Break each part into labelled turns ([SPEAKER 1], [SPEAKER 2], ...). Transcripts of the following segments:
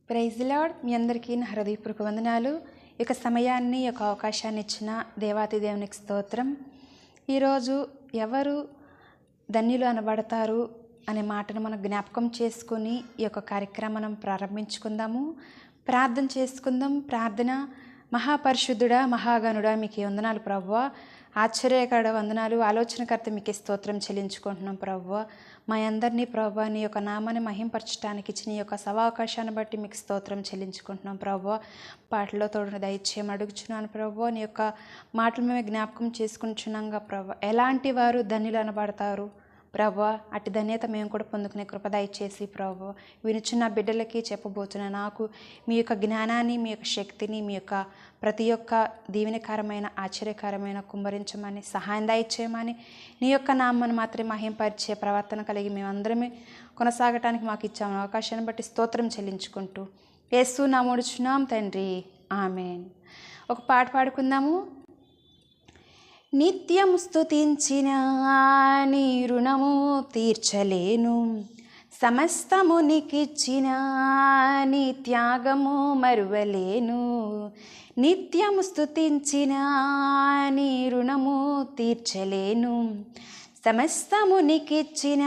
[SPEAKER 1] Praise lord. మీ అందరికీ నా హృదయపూర్వక వందనాలు. ఈ సమయాన్ని అవకాశాన్ని ఇచ్చిన దేవాతి దేవునికి స్తోత్రం. ఈరోజు ఎవరు ధన్యులు అనబడతారు అనే మాటను మనం జ్ఞాపకం చేసుకుని ఈ కార్యక్రమం మనం ప్రారంభించుకుందాము. ప్రార్థన చేసుకుందాం. ప్రార్థన. మహాపరిశుద్ధుడా, మహాగణుడా, మీకు వందనాలు ప్రభువా. ఆశ్చర్యకర వందనాలు. ఆలోచనకర్త మీకు స్తోత్రం చెల్లించుకుంటున్నాం ప్రభువా. మా అందరినీ ప్రభువా నీ నామాన్ని మహింపరచడానికి ఇచ్చిన ఈ సవావకాశాన్ని బట్టి మీకు స్తోత్రం చెల్లించుకుంటున్నాం ప్రభువా. పాటలో తోడు దయచేయమని అడుగుచున్నాను ప్రభువా. నీ మాటలు మేము జ్ఞాపకం చేసుకుంటున్నాంగా ప్రభువా. ఎలాంటి వారు ధన్యులు అనబడతారు ప్రభువా, అటు ధన్యత మేము కూడా పొందుకునే కృప దయచేసి ప్రభువా వినుచున్న బిడ్డలకి చెప్పబోతున్న నాకు మీ జ్ఞానాన్ని, మీ శక్తిని, మీ ప్రతి ఒక్క దీవెనకరమైన ఆశ్చర్యకరమైన కుమ్మరించమని, సహాయం దయచేయమని, నీ నామాన్ని మాత్రమే మహింపరిచే ప్రవర్తన కలిగి మేమందరమే కొనసాగటానికి మాకు ఇచ్చాము అవకాశాన్ని బట్టి స్తోత్రం చెల్లించుకుంటూ యేసు నామమున తండ్రి, ఆమేన్. ఒక పాట పాడుకుందాము. నిత్యం స్తుతించిన నీ రుణము తీర్చలేను, సమస్తము నీకిచ్చిన నీ త్యాగము మరువలేను. నిత్యం స్తుతించిన నీ రుణము తీర్చలేను, సమస్తము నీకిచ్చిన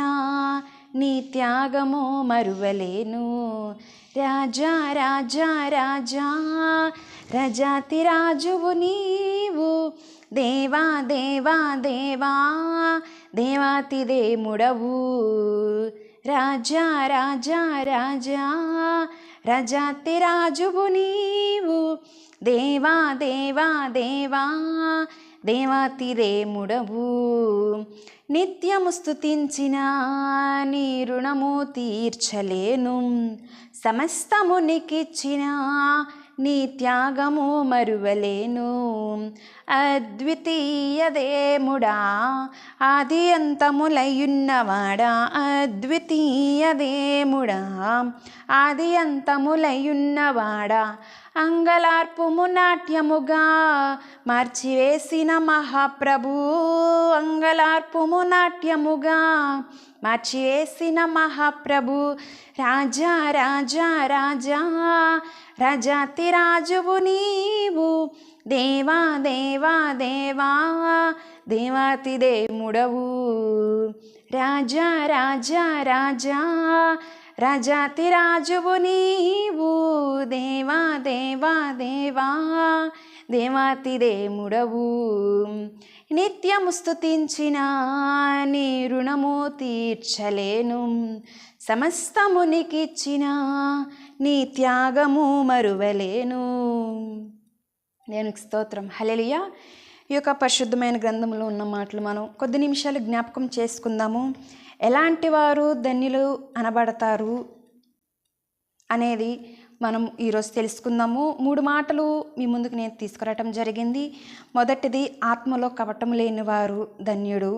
[SPEAKER 1] నీ త్యాగము మరువలేను. రాజా రాజా రాజా రజాతి రాజువు నీవు, దేవా దేవా దేవా దేవాతి దేముడవు. రాజా రాజా రాజా రజాతి రాజువు నీవు, దేవా దేవా దేవా దేవాతి దేముడవు. నిత్యము స్తుతించిన నీ రుణము తీర్చలేను, సమస్తము నీకిచ్చిన నీ త్యాగము మరువలేను. అద్వితీయ దేముడా, ఆది అంతములయున్నవాడా, అద్వితీయ దేముడా, ఆది అంతములయున్నవాడా, అంగలార్పుము నాట్యముగా మార్చివేసిన మహాప్రభు, అంగలార్పుము నాట్యముగా మార్చివేసిన మహాప్రభు. రాజా రాజా రాజా రజాతి రాజువు నీవు, దేవా దేవా దేవా దేవాతి దేముడవు. రాజా రాజా రాజా రజాతి రాజువు నీవు, దేవా దేవా దేవా దేవాతి దేముడవు. నిత్యము స్తుతించిన నీ రుణము తీర్చలేను, సమస్తము నీకిచ్చిన నీ త్యాగము మరువలేను. దేవునికి స్తోత్రం. హల్లెలూయా. ఈ పరిశుద్ధమైన గ్రంథంలో ఉన్న మాటలు మనం కొద్ది నిమిషాలు జ్ఞాపకం చేసుకుందాము. ఎలాంటి వారు ధన్యులు అనబడతారు అనేది మనం ఈరోజు తెలుసుకుందాము. 3 మాటలు మీ ముందుకు నేను తీసుకురావటం జరిగింది. మొదటిది, ఆత్మలో కపటం లేని వారు ధన్యుడు.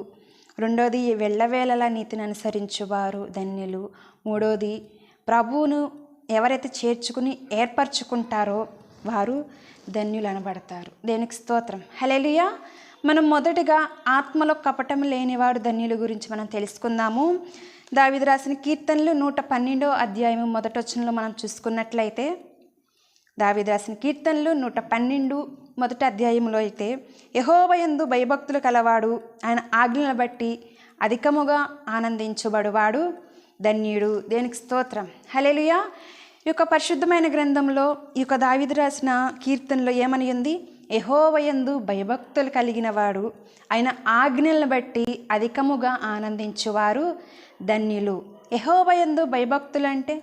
[SPEAKER 1] రెండోది, వెళ్ళవేళలా నీతిని అనుసరించువారు ధన్యులు. మూడోది, ప్రభువును ఎవరైతే చేర్చుకుని ఏర్పరచుకుంటారో వారు ధన్యులు అనబడతారు. దేవునికి స్తోత్రం. హల్లెలూయా. మనం మొదటిగా ఆత్మలో కపటం లేనివాడు ధన్యుల గురించి మనం తెలుసుకుందాము. దావీదు రాసిన కీర్తనలు 112వ అధ్యాయం మొదటి వచనంలో మనం చూసుకున్నట్లయితే, దావీదు రాసిన కీర్తనలు 112 మొదటి అధ్యాయంలో అయితే, యెహోవాయందు భయభక్తులు కలవాడు, ఆయన ఆజ్ఞలను బట్టి అధికముగా ఆనందించబడువాడు ధన్యుడు. దేవునికి స్తోత్రం. హల్లెలూయా. ఈ పరిశుద్ధమైన గ్రంథంలో ఈ దావీదు రాసిన కీర్తనలో ఏమని ఉంది? యెహోవాయందు భయభక్తులు కలిగిన వాడు, ఆయన ఆజ్ఞలను బట్టి అధికముగా ఆనందించువారు ధన్యులు. యెహోవాయందు భయభక్తులు అంటే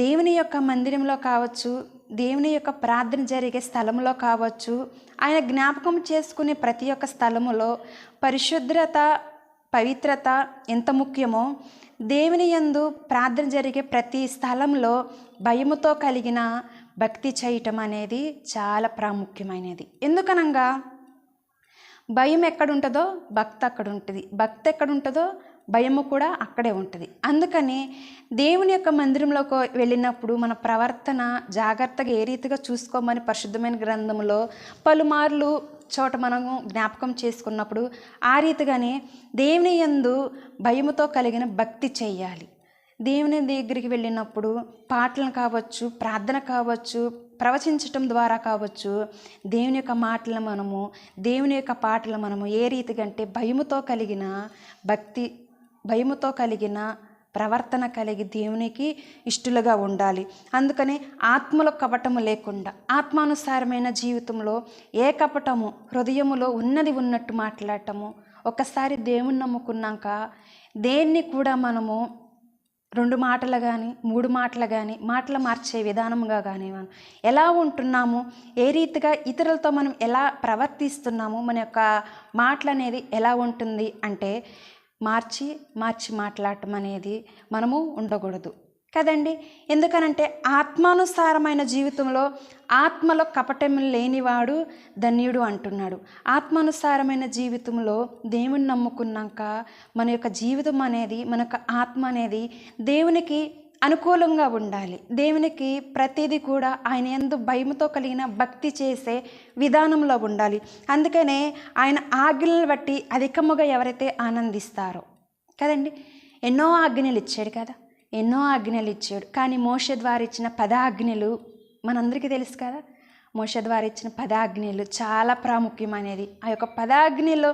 [SPEAKER 1] దేవుని మందిరంలో కావచ్చు, దేవుని ప్రార్థన జరిగే స్థలంలో కావచ్చు, ఆయన జ్ఞాపకం చేసుకునే ప్రతి ఒక్క స్థలములో పరిశుభ్రత, పవిత్రత ఎంత ముఖ్యమో, దేవుని యందు ప్రార్థన జరిగే ప్రతి స్థలంలో భయముతో కలిగిన భక్తి చేయటం అనేది చాలా ప్రాముఖ్యమైనది. ఎందుకనగా భయం ఎక్కడుంటుందో భక్తి అక్కడ ఉంటుంది, భక్తి ఎక్కడుంటుందో భయము కూడా అక్కడే ఉంటుంది. అందుకని దేవుని మందిరంలోకి వెళ్ళినప్పుడు మన ప్రవర్తన జాగ్రత్తగా ఏ రీతిగా చూసుకోమని పరిశుద్ధమైన గ్రంథంలో పలుమార్లు చోట మనము జ్ఞాపకం చేసుకున్నప్పుడు ఆ రీతిగానే దేవుని యందు భయముతో కలిగిన భక్తి చెయ్యాలి. దేవుని దగ్గరికి వెళ్ళినప్పుడు పాటలు కావచ్చు, ప్రార్థన కావచ్చు, ప్రవచించటం ద్వారా కావచ్చు, దేవుని యొక్క మాటలు మనము, దేవుని యొక్క పాటలు మనము ఏ రీతిగా అంటే భయముతో కలిగిన భక్తి, భయముతో కలిగిన ప్రవర్తన కలిగి దేవునికి ఇష్టలుగా ఉండాలి. అందుకని ఆత్మలో కపటము లేకుండా ఆత్మానుసారమైన జీవితంలో ఏ కపటము హృదయములో ఉన్నది ఉన్నట్టు మాట్లాడటము. ఒకసారి దేవుని నమ్ముకున్నాక దేన్ని కూడా మనము 2 మాటలు కానీ 3 మాటలు కానీ మాటలు మార్చే విధానముగా కానీ మనం ఎలా ఉంటున్నాము, ఏ రీతిగా ఇతరులతో మనం ఎలా ప్రవర్తిస్తున్నాము, మన యొక్క మాటలు అనేది ఎలా ఉంటుంది అంటే మార్చి మాట్లాడటం అనేది మనము ఉండకూడదు కదండి. ఎందుకనంటే ఆత్మానుసారమైన జీవితంలో ఆత్మలో కపటం లేనివాడు ధన్యుడు అంటున్నాడు. ఆత్మానుసారమైన జీవితంలో దేవుని నమ్ముకున్నాక మన యొక్క జీవితం అనేది, మన యొక్క ఆత్మ అనేది దేవునికి అనుకూలంగా ఉండాలి. దేవునికి ప్రతిదీ కూడా ఆయన యందు భయముతో కలిగిన భక్తి చేసే విధానంలో ఉండాలి. అందుకనే ఆయన ఆజ్ఞలను బట్టి అధికముగా ఎవరైతే ఆనందిస్తారో కదండి. ఎన్నో ఆజ్ఞలు ఇచ్చాడు కదా, ఎన్నో ఆజ్ఞలు ఇచ్చాడు. కానీ మోషే ద్వారా ఇచ్చిన 10 ఆజ్ఞలు మనందరికీ తెలుసు కదా. మోషే ద్వారా ఇచ్చిన 10 ఆజ్ఞలు చాలా ప్రాముఖ్యమైనది. ఆ యొక్క 10 ఆజ్ఞల్లో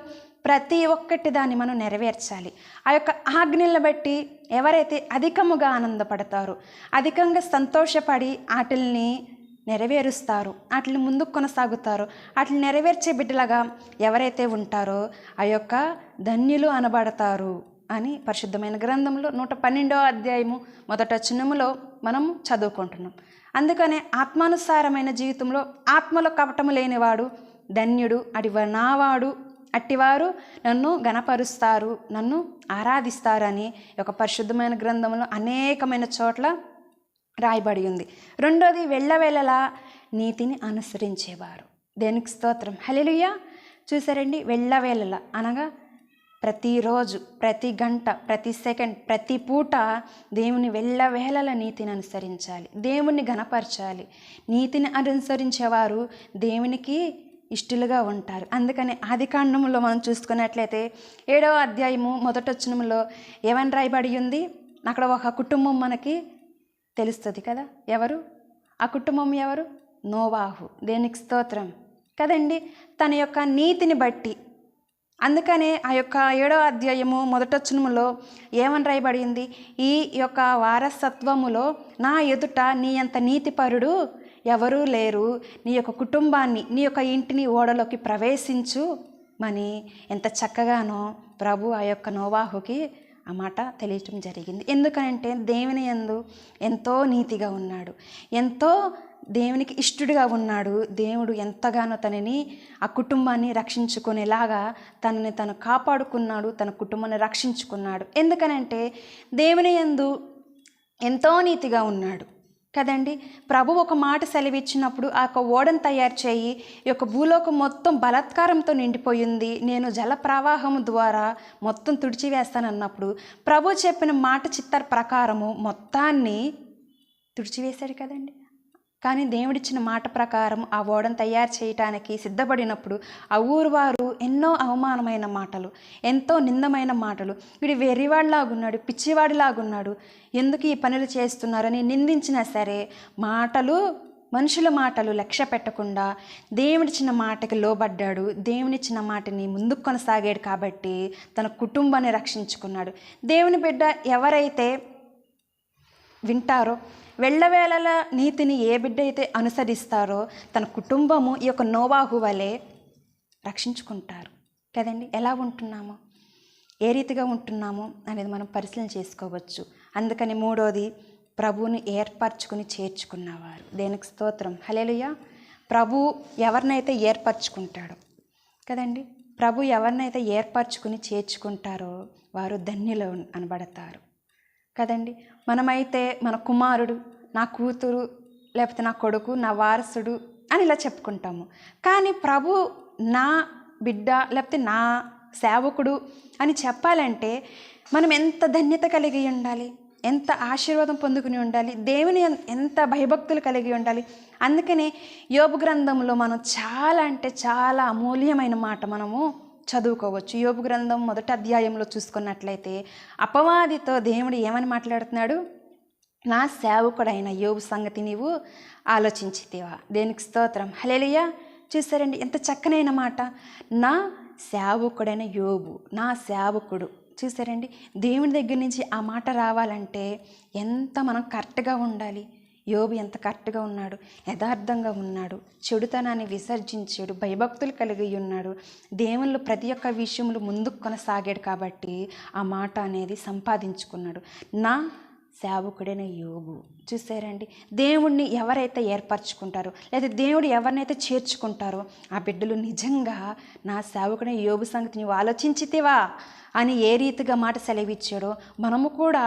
[SPEAKER 1] ప్రతి ఒక్కటి దాన్ని మనం నెరవేర్చాలి. ఆ యొక్క ఆజ్ఞలను బట్టి ఎవరైతే అధికముగా ఆనందపడతారో, అధికంగా సంతోషపడి వాటిల్ని నెరవేరుస్తారు, వాటిని ముందుకు కొనసాగుతారో, వాటిని నెరవేర్చే బిడ్డలుగా ఎవరైతే ఉంటారో ఆ యొక్క ధన్యులు అనబడతారు అని పరిశుద్ధమైన గ్రంథంలో 112వ అధ్యాయము 1వ వచనములో మనం చదువుకుంటున్నాం. అందుకనే ఆత్మానుసారమైన జీవితంలో ఆత్మలో కపటము లేనివాడు ధన్యుడు, నావాడు, అట్టివారు నన్ను గణపరుస్తారు, నన్ను ఆరాధిస్తారని ఒక పరిశుద్ధమైన గ్రంథంలో అనేకమైన చోట్ల రాయబడి ఉంది. రెండోది వెళ్ళవేళలా నీతిని అనుసరించేవారు. దేనికి స్తోత్రం, హల్లెలూయా. చూసారండి, వెళ్ళవేళలా అనగా ప్రతిరోజు, ప్రతి గంట, ప్రతి సెకండ్, ప్రతి పూట దేవుని వెళ్ళవేళల నీతిని అనుసరించాలి, దేవుణ్ణి గణపరచాలి. నీతిని అనుసరించేవారు దేవునికి ఇష్టలుగా ఉంటారు. అందుకని ఆదికాండంలో మనం చూసుకున్నట్లయితే 7వ అధ్యాయము 1వ వచనంలో ఏమని రాయబడి ఉంది, అక్కడ ఒక కుటుంబం మనకి తెలుస్తుంది కదా. ఎవరు ఆ కుటుంబం? ఎవరు? నోవాహు. దేనికి స్తోత్రం కదండి. తన యొక్క నీతిని బట్టి, అందుకనే ఆ యొక్క 7వ అధ్యాయము 1వ వచనములో ఏమని రాయబడింది, ఈ యొక్క వారసత్వములో నా ఎదుట నీ అంత నీతిపరుడు ఎవరూ లేరు, నీ యొక్క కుటుంబాన్ని, నీ యొక్క ఇంటిని ఓడలోకి ప్రవేశించు అని ఎంత చక్కగానో ప్రభు ఆ యొక్క నోవాహుకి ఆ మాట తెలియటం జరిగింది. ఎందుకంటే దేవుని యందు ఎంతో నీతిగా ఉన్నాడు, ఎంతో దేవునికి ఇష్టడుగా ఉన్నాడు. దేవుడు ఎంతగానో తనని, ఆ కుటుంబాన్ని రక్షించుకునేలాగా తనని తను కాపాడుకున్నాడు, తన కుటుంబాన్ని రక్షించుకున్నాడు. ఎందుకనంటే దేవుని యందు ఎంతో నీతిగా ఉన్నాడు కదండి. ప్రభు ఒక మాట సెలవిచ్చినప్పుడు ఆ యొక్క ఓడను తయారు చేయి, ఈ యొక్క భూలోకం మొత్తం బలాత్కారంతో నిండిపోయింది, నేను జల ప్రవాహము ద్వారా మొత్తం తుడిచివేస్తానన్నప్పుడు ప్రభు చెప్పిన మాట చిత్త ప్రకారము మొత్తాన్ని తుడిచివేశాడు కదండి. కానీ దేవుడిచ్చిన మాట ప్రకారం ఆ ఓడను తయారు చేయటానికి సిద్ధపడినప్పుడు ఆ ఊరు వారు ఎన్నో అవమానమైన మాటలు, ఎంతో నిందమైన మాటలు, వీడు వెర్రివాడిలాగున్నాడు, పిచ్చివాడిలాగున్నాడు, ఎందుకు ఈ పనులు చేస్తున్నారని నిందించినా సరే మాటలు, మనుషుల మాటలు లక్ష్య పెట్టకుండా దేవుడిచ్చిన మాటకి లోబడ్డాడు. దేవునిచ్చిన మాటని ముందుకు కొనసాగాడు కాబట్టి తన కుటుంబాన్ని రక్షించుకున్నాడు. దేవుని బిడ్డ ఎవరైతే వింటారో, వెళ్ళవేళల నీతిని ఏ బిడ్డ అయితే అనుసరిస్తారో తన కుటుంబము ఈ యొక్క నోవాహు వలె రక్షించుకుంటారు కదండి. ఎలా ఉంటున్నామో, ఏ రీతిగా ఉంటున్నామో అనేది మనం పరిశీలన చేసుకోవచ్చు. అందుకని 3వది ప్రభువుని ఏర్పరచుకుని చేర్చుకున్నవారు. దేనికి స్తోత్రం, హల్లెలూయా. ప్రభు ఎవరినైతే ఏర్పరచుకుంటాడో కదండి, ప్రభు ఎవరినైతే ఏర్పరచుకుని చేర్చుకుంటారో వారు ధన్యులు అనబడతారు కదండి. మనమైతే మన కుమారుడు, నా కూతురు, లేకపోతే నా కొడుకు, నా వారసుడు అని ఇలా చెప్పుకుంటాము. కానీ ప్రభు నా బిడ్డ లేకపోతే నా సేవకుడు అని చెప్పాలంటే మనం ఎంత ధన్యత కలిగి ఉండాలి, ఎంత ఆశీర్వాదం పొందుకుని ఉండాలి, దేవుని ఎంత భయభక్తులు కలిగి ఉండాలి. అందుకనే యోబు గ్రంథంలో మనం చాలా అంటే చాలా అమూల్యమైన మాట మనము చదువుకోవచ్చు. యోబు గ్రంథం 1వ అధ్యాయంలో చూసుకున్నట్లయితే అపవాదితో దేవుడు ఏమని మాట్లాడుతున్నాడు? నా సేవకుడైన యోబు సంగతి నీవు ఆలోచించితివా? దేనికి స్తోత్రం, హల్లెలూయా. చూసారండి ఎంత చక్కనైన మాట, నా సేవకుడైన యోబు, నా సేవకుడు. చూసారండి, దేవుని దగ్గర నుంచి ఆ మాట రావాలంటే ఎంత మనం కరెక్ట్గా ఉండాలి. యోబు ఎంత కరెక్ట్గా ఉన్నాడు, యథార్థంగా ఉన్నాడు, చెడుతనాన్ని విసర్జించాడు, భయభక్తులు కలిగి ఉన్నాడు, దేవుళ్ళు ప్రతి ఒక్క విషయంలో ముందుకు కొనసాగాడు కాబట్టి ఆ మాట అనేది సంపాదించుకున్నాడు. నా సేవకుడైన యోబు. చూసారండి, దేవుణ్ణి ఎవరైతే ఏర్పరచుకుంటారో లేదా దేవుడు ఎవరినైతే చేర్చుకుంటారో ఆ బిడ్డలు నిజంగా నా సేవకుడైన యోబు సంగతి నువ్వు ఆలోచించితివా అని ఏ రీతిగా మాట సెలవిచ్చాడో మనము కూడా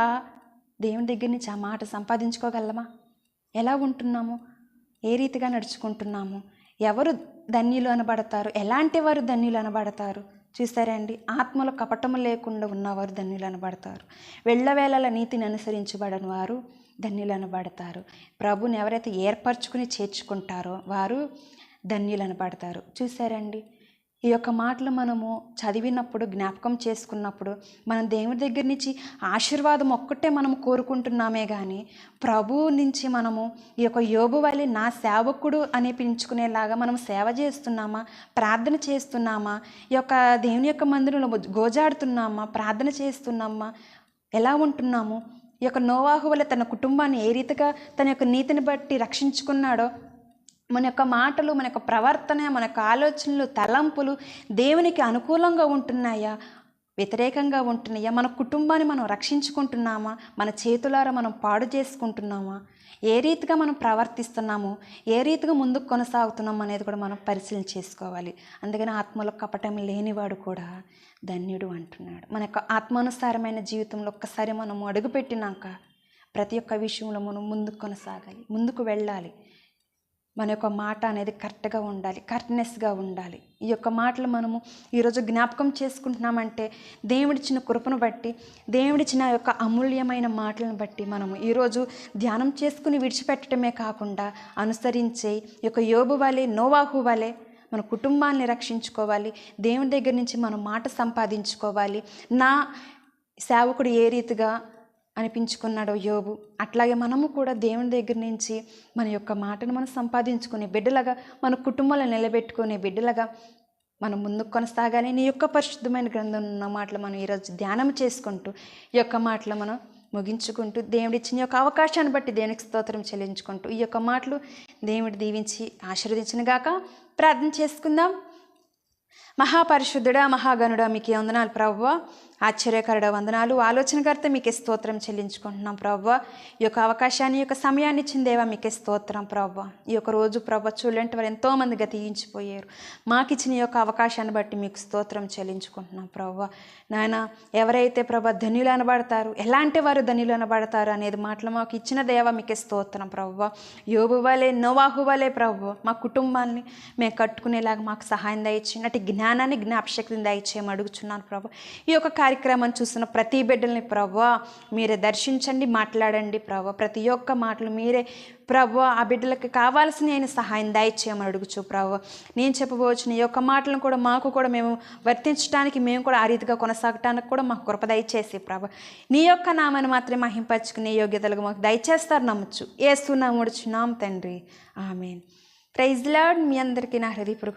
[SPEAKER 1] దేవుని దగ్గర నుంచి ఆ మాట సంపాదించుకోగలమా? ఎలా ఉంటున్నాము? ఏ రీతిగా నడుచుకుంటున్నాము? ఎవరు ధన్యులు అనబడతారు? ఎలాంటి వారు ధన్యులు అనబడతారు? చూసారండి, ఆత్మలో కపటము లేకుండా ఉన్నవారు ధన్యులు అనబడతారు. వెళ్ళవేళల నీతిని అనుసరించబడని వారు ధన్యులు అనబడతారు. ప్రభుని ఎవరైతే ఏర్పరచుకుని చేర్చుకుంటారో వారు ధన్యులు అనబడతారు. చూసారండి, ఈ యొక్క మాటలు మనము చదివినప్పుడు, జ్ఞాపకం చేసుకున్నప్పుడు మనం దేవుడి దగ్గర నుంచి ఆశీర్వాదం ఒక్కటే మనం కోరుకుంటున్నామే కానీ ప్రభువు నుంచి మనము ఈ యొక్క యోబు వలె నా సేవకుడు అనిపించుకునేలాగా మనం సేవ చేస్తున్నామా, ప్రార్థన చేస్తున్నామా, ఈ యొక్క దేవుని యొక్క మందిరంలో గోజాడుతున్నామా, ప్రార్థన చేస్తున్నామా, ఎలా ఉంటున్నాము? ఈ యొక్క నోవాహు వలె తన కుటుంబాన్ని ఏ రీతిగా తన యొక్క నీతిని బట్టి రక్షించుకున్నాడో మన యొక్క మాటలు, మన యొక్క ప్రవర్తన, మన యొక్క ఆలోచనలు, తలంపులు దేవునికి అనుకూలంగా ఉంటున్నాయా, వ్యతిరేకంగా ఉంటున్నాయా? మన కుటుంబాన్ని మనం రక్షించుకుంటున్నామా, మన చేతులారా మనం పాడు చేసుకుంటున్నామా, ఏ రీతిగా మనం ప్రవర్తిస్తున్నాము, ఏ రీతిగా ముందుకు కొనసాగుతున్నాము అనేది కూడా మనం పరిశీలన చేసుకోవాలి. అందుకని ఆత్మలో కపటం లేనివాడు కూడా ధన్యుడు అంటున్నాడు. మన యొక్క ఆత్మానుసారమైన జీవితంలో ఒక్కసారి మనం అడుగుపెట్టినాక ప్రతి ఒక్క విషయంలో మనం ముందుకు కొనసాగాలి, ముందుకు వెళ్ళాలి. మన యొక్క మాట అనేది కరెక్ట్గా ఉండాలి, కరెక్ట్నెస్గా ఉండాలి. ఈ యొక్క మాటలు మనము ఈరోజు జ్ఞాపకం చేసుకుంటున్నామంటే దేవుడిచ్చిన కృపను బట్టి, దేవుడిచ్చిన యొక్క అమూల్యమైన మాటలను బట్టి మనము ఈరోజు ధ్యానం చేసుకుని విడిచిపెట్టడమే కాకుండా అనుసరించే ఈ యొక్క యోబు వలె, నోవాహు వలె మన కుటుంబాన్ని రక్షించుకోవాలి. దేవుని దగ్గర నుంచి మనం మాట సంపాదించుకోవాలి. నా సేవకుడు ఏ రీతిగా అనిపించుకున్నాడో యోబు, అట్లాగే మనము కూడా దేవుని దగ్గర నుంచి మన యొక్క మాటను మనం సంపాదించుకునే బిడ్డలుగా, మన కుటుంబాలను నిలబెట్టుకునే బిడ్డలుగా మనం ముందుకు కొనసాగాలి. నీ యొక్క పరిశుద్ధమైన గ్రంథం ఉన్న మాటలు మనం ఈరోజు ధ్యానం చేసుకుంటూ ఈ యొక్క మాటలు మనం ముగించుకుంటూ దేవుడిచ్చిన యొక్క అవకాశాన్ని బట్టి దేవునికి స్తోత్రం చెల్లించుకుంటూ ఈ యొక్క మాటలు దేవుడు దీవించి ఆశీర్వదించిన గాక ప్రార్థన చేసుకుందాం. మహాపరిశుద్ధుడా, మహాగణుడా, మీకే వందనాలు ప్రభువా. ఆశ్చర్యకరుడ వందనాలు, ఆలోచనకర్త మీకే స్తోత్రం చెల్లించుకుంటున్నాం ప్రభువా. ఈ యొక్క అవకాశాన్ని, ఈ యొక్క సమయాన్ని ఇచ్చిన దేవా మీకే స్తోత్రం ప్రభువా. ఈ యొక్క రోజు ప్రభువా చూడండి వారు ఎంతోమంది గతించిపోయారు. మాకు ఇచ్చిన ఈ యొక్క అవకాశాన్ని బట్టి మీకు స్తోత్రం చెల్లించుకుంటున్నాం ప్రభువా. నాయన, ఎవరైతే ప్రభా ధన్యులు అనబడతారు, ఎలాంటి వారు ధన్యులు అనబడతారు అనేది మాటలు మాకు ఇచ్చిన దేవా మీకే స్తోత్రం ప్రభువా. యోబు వలె, నోవాహు వలె ప్రభువా మా కుటుంబాన్ని మేము కట్టుకునేలాగా మాకు సహాయం దయచేయండి. అటు జ్ఞానాన్ని, జ్ఞాపశక్తిని దయచేయమని అడుగుచున్నాను ప్రభు. ఈ యొక్క కార్యక్రమాన్ని చూస్తున్న ప్రతి బిడ్డల్ని ప్రభువా మీరే దర్శించండి, మాట్లాడండి ప్రభువా. ప్రతి ఒక్క మాటలు మీరే ప్రభువా ఆ బిడ్డలకి కావాల్సిన అయిన సహాయం దయచేయమని అడుగుచు ప్రభువా. నేను చెప్పబోచిన ఈ యొక్క మాటలను కూడా మాకు కూడా మేము వర్తించడానికి, మేము కూడా ఆ రీతిగా కొనసాగటానికి కూడా మాకు కృప దయచేసి ప్రభు. నీ యొక్క నామాన్ని మాత్రమే మహింపరచుకునే యోగ్యతలకు మాకు దయచేస్తారు నమ్మచ్చు. యేసు నామమున తండ్రి, ఆమేన్. Praise lord. మీ అందరికీ నా హృదయపూర్వక